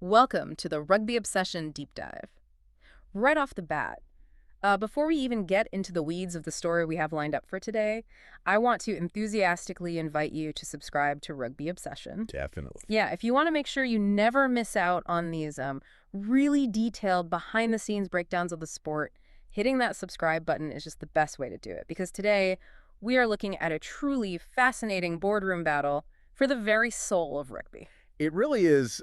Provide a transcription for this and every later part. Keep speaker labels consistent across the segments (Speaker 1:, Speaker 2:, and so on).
Speaker 1: Welcome to the Rugby Obsession Deep Dive. Right off the bat, before we even get into the weeds of the story we have lined up for today, I want to enthusiastically invite you to subscribe to Rugby Obsession.
Speaker 2: Definitely.
Speaker 1: Yeah, if you want to make sure you never miss out on these really detailed behind-the-scenes breakdowns of the sport, hitting that subscribe button is just the best way to do it. Because today, we are looking at a truly fascinating boardroom battle for the very soul of rugby.
Speaker 2: It really is,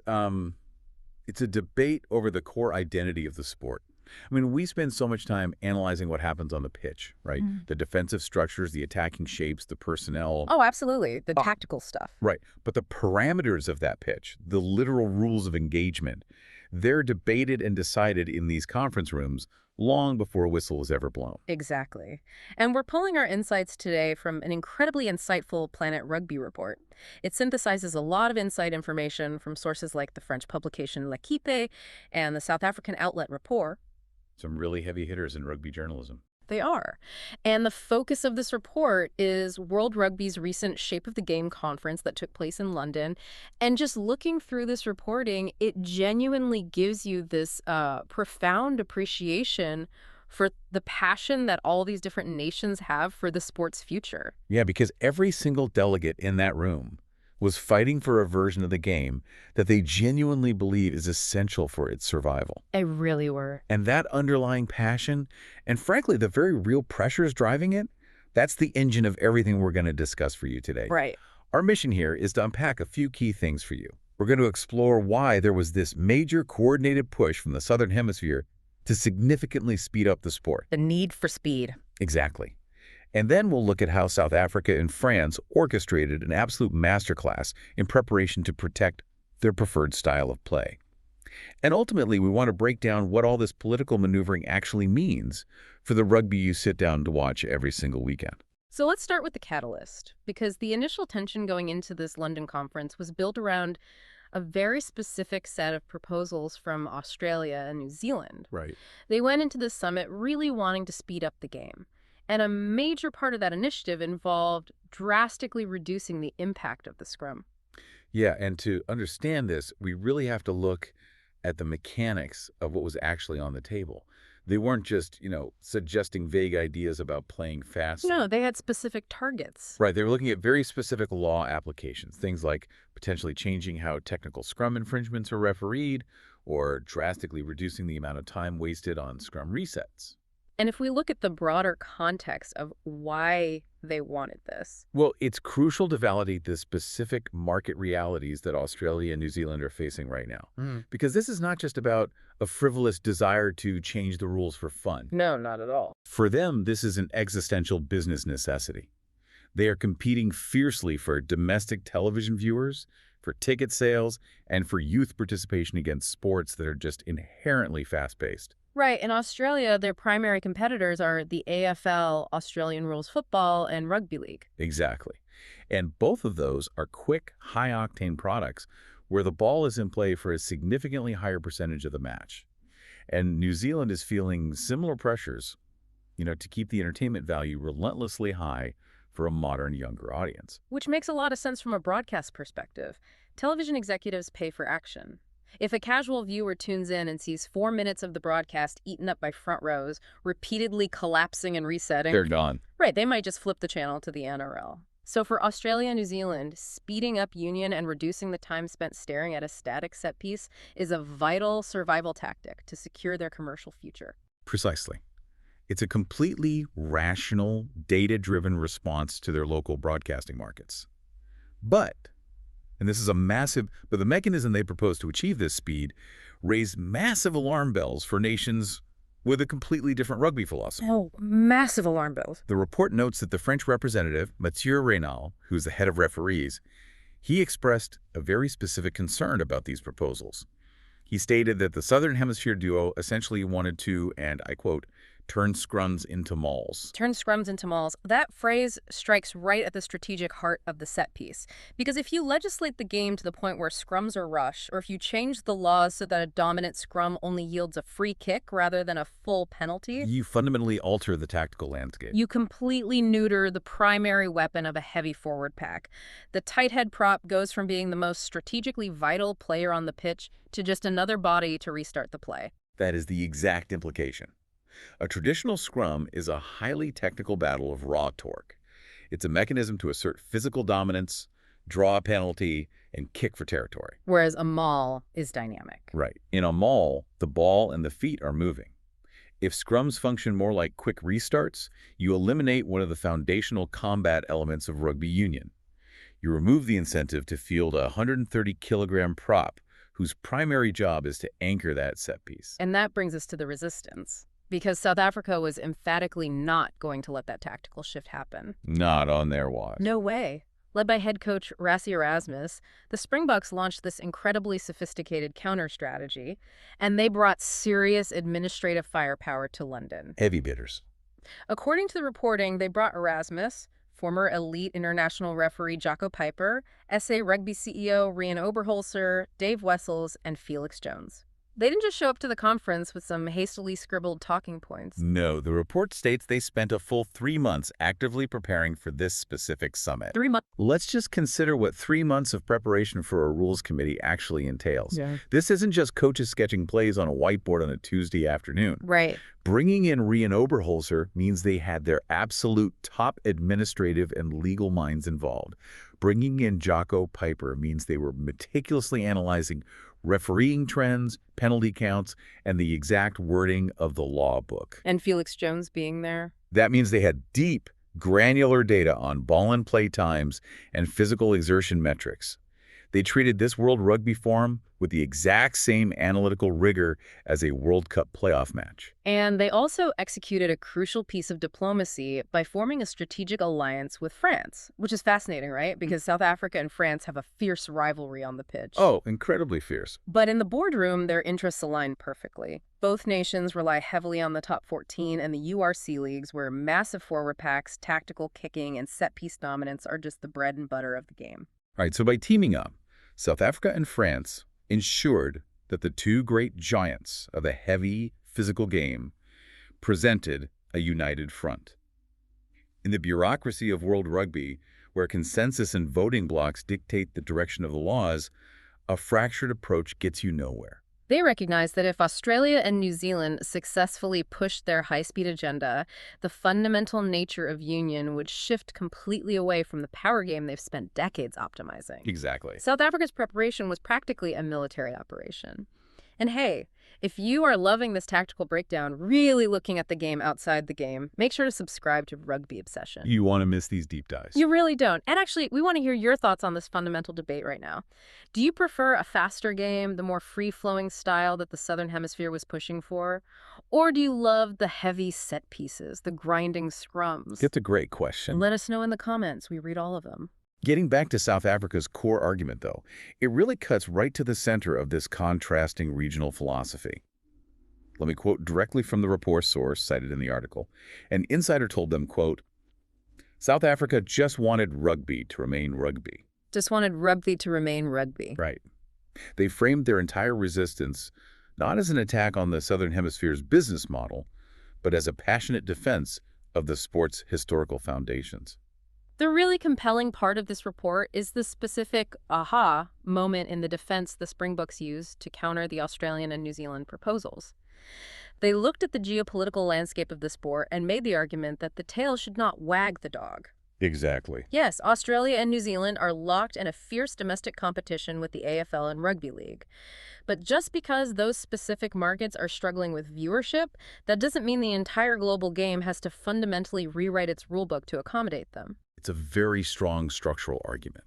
Speaker 2: it's a debate over the core identity of the sport. I mean, we spend so much time analyzing what happens on the pitch, right? The defensive structures, the attacking shapes, the personnel.
Speaker 1: Oh, absolutely. The tactical stuff.
Speaker 2: Right. But the parameters of that pitch, the literal rules of engagement, they're debated and decided in these conference rooms long before a whistle was ever blown.
Speaker 1: Exactly. And we're pulling our insights today from an incredibly insightful Planet Rugby report. It synthesizes a lot of inside information from sources like the French publication L'Équipe and the South African outlet Rapport.
Speaker 2: Some really heavy hitters in rugby journalism.
Speaker 1: They are. And the focus of this report is World Rugby's recent Shape of the Game conference that took place in London. And just looking through this reporting, it genuinely gives you this profound appreciation for the passion that all these different nations have for the sport's future.
Speaker 2: Yeah, because every single delegate in that room was fighting for a version of the game that they genuinely believe is essential for its survival.
Speaker 1: They really were.
Speaker 2: And that underlying passion, and frankly, the very real pressures driving it, that's the engine of everything we're going to discuss for you today.
Speaker 1: Right.
Speaker 2: Our mission here is to unpack a few key things for you. We're going to explore why there was this major coordinated push from the Southern Hemisphere to significantly speed up the sport.
Speaker 1: The need for speed.
Speaker 2: Exactly. And then we'll look at how South Africa and France orchestrated an absolute masterclass in preparation to protect their preferred style of play. And ultimately, we want to break down what all this political maneuvering actually means for the rugby you sit down to watch every single weekend.
Speaker 1: So let's start with the catalyst, because the initial tension going into this London conference was built around a very specific set of proposals from Australia and New Zealand.
Speaker 2: Right.
Speaker 1: They went into this summit really wanting to speed up the game. And a major part of that initiative involved drastically reducing the impact of the scrum.
Speaker 2: Yeah, and to understand this, we really have to look at the mechanics of what was actually on the table. They weren't just, suggesting vague ideas about playing fast.
Speaker 1: No, they had specific targets.
Speaker 2: Right, they were looking at very specific law applications, things like potentially changing how technical scrum infringements are refereed or drastically reducing the amount of time wasted on scrum resets.
Speaker 1: And if we look at the broader context of why they wanted this.
Speaker 2: Well, it's crucial to validate the specific market realities that Australia and New Zealand are facing right now. Because this is not just about a frivolous desire to change the rules for fun.
Speaker 1: No, not at all.
Speaker 2: For them, this is an existential business necessity. They are competing fiercely for domestic television viewers, for ticket sales, and for youth participation against sports that are just inherently fast-paced.
Speaker 1: Right. In Australia, their primary competitors are the AFL, Australian Rules Football, and Rugby League.
Speaker 2: Exactly. And both of those are quick, high-octane products where the ball is in play for a significantly higher percentage of the match. And New Zealand is feeling similar pressures, to keep the entertainment value relentlessly high for a modern, younger audience.
Speaker 1: Which makes a lot of sense from a broadcast perspective. Television executives pay for action. If a casual viewer tunes in and sees 4 minutes of the broadcast eaten up by front rows, repeatedly collapsing and resetting,
Speaker 2: They're gone.
Speaker 1: Right, they might just flip the channel to the NRL. So for Australia and New Zealand, speeding up union and reducing the time spent staring at a static set piece is a vital survival tactic to secure their commercial future.
Speaker 2: Precisely. It's a completely rational, data-driven response to their local broadcasting markets. But the mechanism they propose to achieve this speed raised massive alarm bells for nations with a completely different rugby philosophy.
Speaker 1: Oh, massive alarm bells.
Speaker 2: The report notes that the French representative, Mathieu Reynal, who's the head of referees, he expressed a very specific concern about these proposals. He stated that the Southern Hemisphere duo essentially wanted to, and I quote, turn scrums into mauls.
Speaker 1: Turn scrums into mauls. That phrase strikes right at the strategic heart of the set piece. Because if you legislate the game to the point where scrums are rush, or if you change the laws so that a dominant scrum only yields a free kick rather than a full penalty,
Speaker 2: You fundamentally alter the tactical landscape.
Speaker 1: you completely neuter the primary weapon of a heavy forward pack. The tight head prop goes from being the most strategically vital player on the pitch to just another body to restart the play.
Speaker 2: That is the exact implication. A traditional scrum is a highly technical battle of raw torque. It's a mechanism to assert physical dominance, draw a penalty, and kick for territory.
Speaker 1: Whereas a maul is dynamic.
Speaker 2: Right. In a maul, the ball and the feet are moving. If scrums function more like quick restarts, you eliminate one of the foundational combat elements of rugby union. You remove the incentive to field a 130-kilogram prop whose primary job is to anchor that set piece.
Speaker 1: And that brings us to the resistance. Because South Africa was emphatically not going to let that tactical shift happen.
Speaker 2: Not on their watch.
Speaker 1: No way. Led by head coach Rassie Erasmus, the Springboks launched this incredibly sophisticated counter strategy, and they brought serious administrative firepower to London.
Speaker 2: Heavy bidders.
Speaker 1: According to the reporting, they brought Erasmus, former elite international referee Jocko Peyper, SA Rugby CEO Rian Oberholzer, Dave Wessels, and Felix Jones. They didn't just show up to the conference with some hastily scribbled talking points.
Speaker 2: No, the report states they spent a full 3 months actively preparing for this specific summit.
Speaker 1: 3 months.
Speaker 2: Let's just consider what 3 months of preparation for a rules committee actually entails.
Speaker 1: Yeah.
Speaker 2: This isn't just coaches sketching plays on a whiteboard on a Tuesday afternoon.
Speaker 1: Right.
Speaker 2: Bringing in Rian Oberholzer means they had their absolute top administrative and legal minds involved. Bringing in Jocko Peyper means they were meticulously analyzing refereeing trends, penalty counts, and the exact wording of the law book.
Speaker 1: And Felix Jones being there.
Speaker 2: That means they had deep, granular data on ball and play times and physical exertion metrics. They treated this World Rugby Forum with the exact same analytical rigor as a World Cup playoff match.
Speaker 1: And they also executed a crucial piece of diplomacy by forming a strategic alliance with France, which is fascinating, right? Because South Africa and France have a fierce rivalry on the pitch.
Speaker 2: Oh, incredibly fierce.
Speaker 1: But in the boardroom, their interests align perfectly. Both nations rely heavily on the top 14 and the URC leagues, where massive forward packs, tactical kicking, and set-piece dominance are just the bread and butter of the game.
Speaker 2: All right, so by teaming up, South Africa and France ensured that the two great giants of the heavy physical game presented a united front. In the bureaucracy of World Rugby, where consensus and voting blocks dictate the direction of the laws, a fractured approach gets you nowhere.
Speaker 1: They recognize that if Australia and New Zealand successfully pushed their high-speed agenda, the fundamental nature of union would shift completely away from the power game they've spent decades optimizing.
Speaker 2: Exactly.
Speaker 1: South Africa's preparation was practically a military operation. And hey, if you are loving this tactical breakdown, really looking at the game outside the game, make sure to subscribe to Rugby Obsession.
Speaker 2: You want to miss these deep dives.
Speaker 1: You really don't. And actually, we want to hear your thoughts on this fundamental debate right now. Do you prefer a faster game, the more free-flowing style that the Southern Hemisphere was pushing for? Or do you love the heavy set pieces, the grinding scrums?
Speaker 2: That's a great question.
Speaker 1: Let us know in the comments. We read all of them.
Speaker 2: Getting back to South Africa's core argument, though, it really cuts right to the center of this contrasting regional philosophy. Let me quote directly from the report source cited in the article. An insider told them, quote, South Africa just wanted rugby to remain rugby.
Speaker 1: Just wanted rugby to remain rugby.
Speaker 2: Right. They framed their entire resistance not as an attack on the Southern Hemisphere's business model, but as a passionate defense of the sport's historical foundations.
Speaker 1: The really compelling part of this report is the specific aha moment in the defense the Springboks used to counter the Australian and New Zealand proposals. They looked at the geopolitical landscape of the sport and made the argument that the tail should not wag the dog.
Speaker 2: Exactly.
Speaker 1: Yes, Australia and New Zealand are locked in a fierce domestic competition with the AFL and Rugby League. But just because those specific markets are struggling with viewership, that doesn't mean the entire global game has to fundamentally rewrite its rulebook to accommodate them.
Speaker 2: It's a very strong structural argument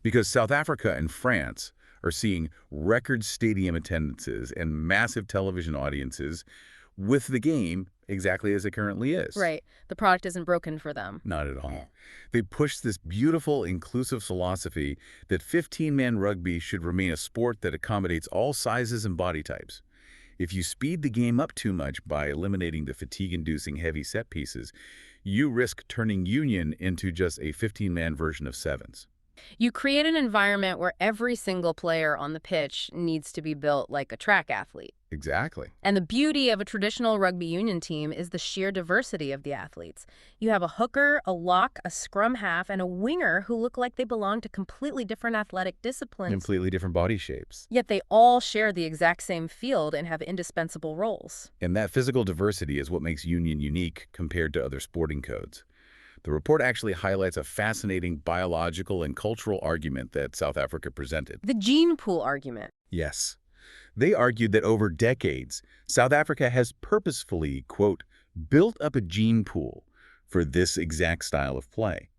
Speaker 2: because South Africa and France are seeing record stadium attendances and massive television audiences with the game exactly as it currently is.
Speaker 1: Right. The product isn't broken for them.
Speaker 2: Not at all. They push this beautiful, inclusive philosophy that 15-man rugby should remain a sport that accommodates all sizes and body types. If you speed the game up too much by eliminating the fatigue-inducing heavy set pieces, you risk turning Union into just a 15-man version of sevens.
Speaker 1: You create an environment where every single player on the pitch needs to be built like a track athlete.
Speaker 2: Exactly.
Speaker 1: And the beauty of a traditional rugby union team is the sheer diversity of the athletes. You have a hooker, a lock, a scrum half, and a winger who look like they belong to completely different athletic disciplines.
Speaker 2: Completely different body shapes.
Speaker 1: Yet they all share the exact same field and have indispensable roles.
Speaker 2: And that physical diversity is what makes Union unique compared to other sporting codes. The report actually highlights a fascinating biological and cultural argument that South Africa presented.
Speaker 1: The gene pool argument.
Speaker 2: Yes. They argued that over decades, South Africa has purposefully, quote, built up a gene pool for this exact style of play.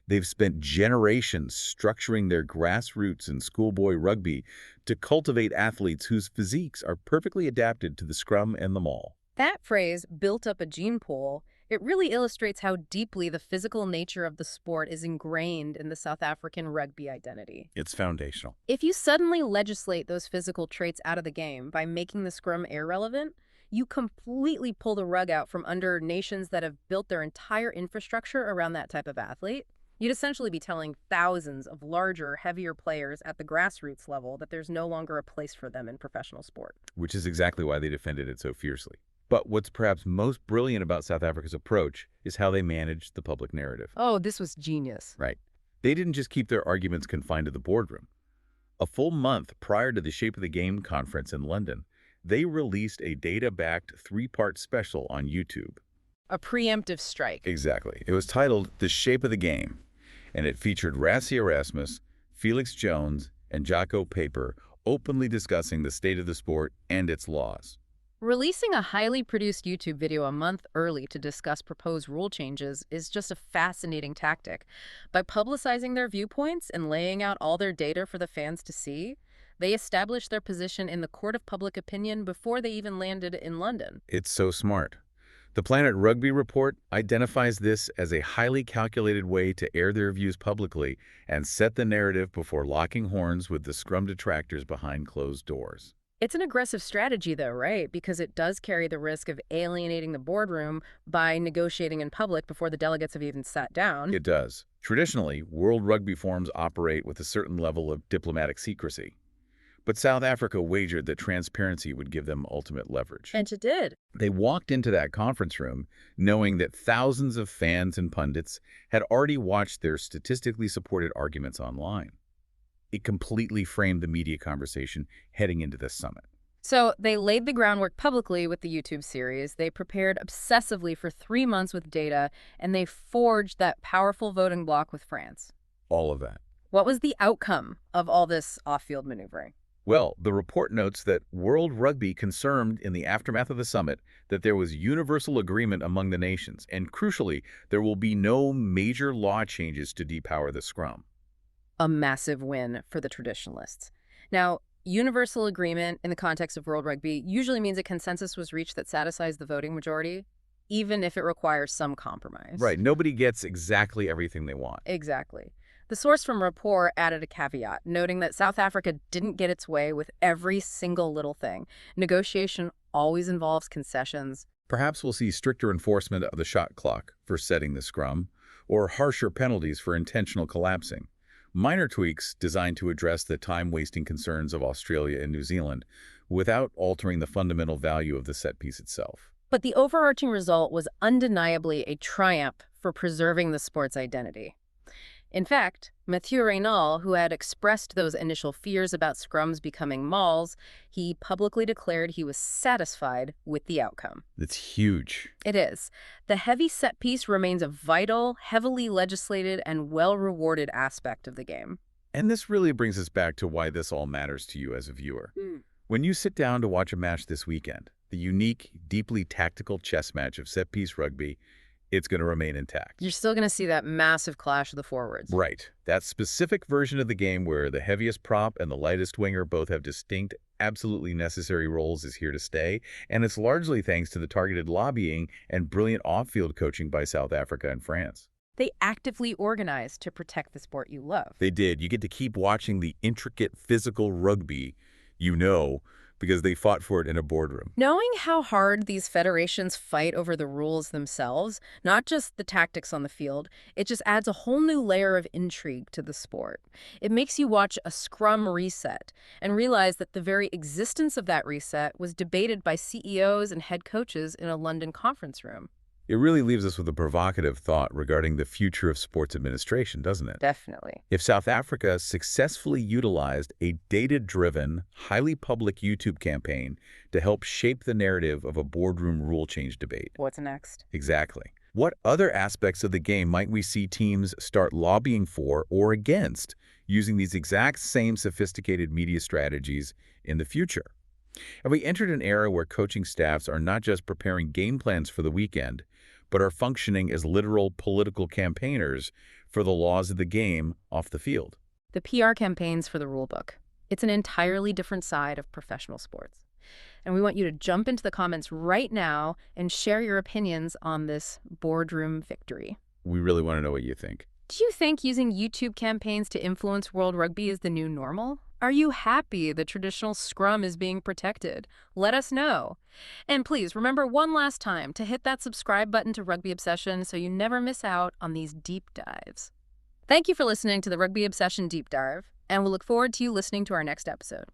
Speaker 2: They've spent generations structuring their grassroots and schoolboy rugby to cultivate athletes whose physiques are perfectly adapted to the scrum and the maul.
Speaker 1: That phrase, built up a gene pool, it really illustrates how deeply the physical nature of the sport is ingrained in the South African rugby identity.
Speaker 2: It's foundational.
Speaker 1: If you suddenly legislate those physical traits out of the game by making the scrum irrelevant, you completely pull the rug out from under nations that have built their entire infrastructure around that type of athlete. You'd essentially be telling thousands of larger, heavier players at the grassroots level that there's no longer a place for them in professional sport.
Speaker 2: Which is exactly why they defended it so fiercely. But what's perhaps most brilliant about South Africa's approach is how they managed the public narrative.
Speaker 1: Oh, this was genius.
Speaker 2: Right. They didn't just keep their arguments confined to the boardroom. A full month prior to the Shape of the Game conference in London, they released a data-backed 3-part special on YouTube.
Speaker 1: A preemptive strike.
Speaker 2: Exactly. It was titled The Shape of the Game, and it featured Rassie Erasmus, Felix Jones, and Jaco Paper openly discussing the state of the sport and its laws.
Speaker 1: Releasing a highly produced YouTube video a month early to discuss proposed rule changes is just a fascinating tactic. By publicizing their viewpoints and laying out all their data for the fans to see, they established their position in the court of public opinion before they even landed in London.
Speaker 2: It's so smart. The Planet Rugby report identifies this as a highly calculated way to air their views publicly and set the narrative before locking horns with the scrum detractors behind closed doors.
Speaker 1: It's an aggressive strategy, though, right? Because it does carry the risk of alienating the boardroom by negotiating in public before the delegates have even sat down.
Speaker 2: It does. Traditionally, World Rugby forums operate with a certain level of diplomatic secrecy. But South Africa wagered that transparency would give them ultimate leverage.
Speaker 1: And it did.
Speaker 2: They walked into that conference room knowing that thousands of fans and pundits had already watched their statistically supported arguments online. It completely framed the media conversation heading into this summit.
Speaker 1: So they laid the groundwork publicly with the YouTube series. They prepared obsessively for 3 months with data, and they forged that powerful voting bloc with France.
Speaker 2: All of that.
Speaker 1: What was the outcome of all this off-field maneuvering?
Speaker 2: Well, the report notes that World Rugby confirmed in the aftermath of the summit that there was universal agreement among the nations, and crucially, there will be no major law changes to depower the scrum.
Speaker 1: A massive win for the traditionalists. Now, universal agreement in the context of World Rugby usually means a consensus was reached that satisfies the voting majority, even if it requires some compromise.
Speaker 2: Right. Nobody gets exactly everything they want.
Speaker 1: Exactly. The source from Rapport added a caveat, noting that South Africa didn't get its way with every single little thing. Negotiation always involves concessions.
Speaker 2: Perhaps we'll see stricter enforcement of the shot clock for setting the scrum, or harsher penalties for intentional collapsing. Minor tweaks designed to address the time-wasting concerns of Australia and New Zealand without altering the fundamental value of the set piece itself.
Speaker 1: But the overarching result was undeniably a triumph for preserving the sport's identity. In fact, Mathieu Raynal, who had expressed those initial fears about scrums becoming mauls, he publicly declared he was satisfied with the outcome.
Speaker 2: It's huge.
Speaker 1: It is. The heavy set piece remains a vital, heavily legislated, and well-rewarded aspect of the game.
Speaker 2: And this really brings us back to why this all matters to you as a viewer. When you sit down to watch a match this weekend, the unique, deeply tactical chess match of set-piece rugby, it's going to remain intact.
Speaker 1: You're still going to see that massive clash of the forwards.
Speaker 2: Right. That specific version of the game where the heaviest prop and the lightest winger both have distinct, absolutely necessary roles is here to stay, and it's largely thanks to the targeted lobbying and brilliant off-field coaching by South Africa and France.
Speaker 1: They actively organized to protect the sport you love.
Speaker 2: They did. You get to keep watching the intricate physical rugby, you know, because they fought for it in a boardroom.
Speaker 1: Knowing how hard these federations fight over the rules themselves, not just the tactics on the field, it just adds a whole new layer of intrigue to the sport. It makes you watch a scrum reset and realize that the very existence of that reset was debated by CEOs and head coaches in a London conference room.
Speaker 2: It really leaves us with a provocative thought regarding the future of sports administration, doesn't it?
Speaker 1: Definitely.
Speaker 2: If South Africa successfully utilized a data-driven, highly public YouTube campaign to help shape the narrative of a boardroom rule change debate.
Speaker 1: What's next?
Speaker 2: Exactly. What other aspects of the game might we see teams start lobbying for or against using these exact same sophisticated media strategies in the future? Have we entered an era where coaching staffs are not just preparing game plans for the weekend, but are functioning as literal political campaigners for the laws of the game off the field?
Speaker 1: The PR campaigns for the rulebook. It's an entirely different side of professional sports. And we want you to jump into the comments right now and share your opinions on this boardroom victory.
Speaker 2: We really want to know what you think.
Speaker 1: Do you think using YouTube campaigns to influence World Rugby is the new normal? Are you happy the traditional scrum is being protected? Let us know. And please remember one last time to hit that subscribe button to Rugby Obsession so you never miss out on these deep dives. Thank you for listening to the Rugby Obsession Deep Dive, and we'll look forward to you listening to our next episode.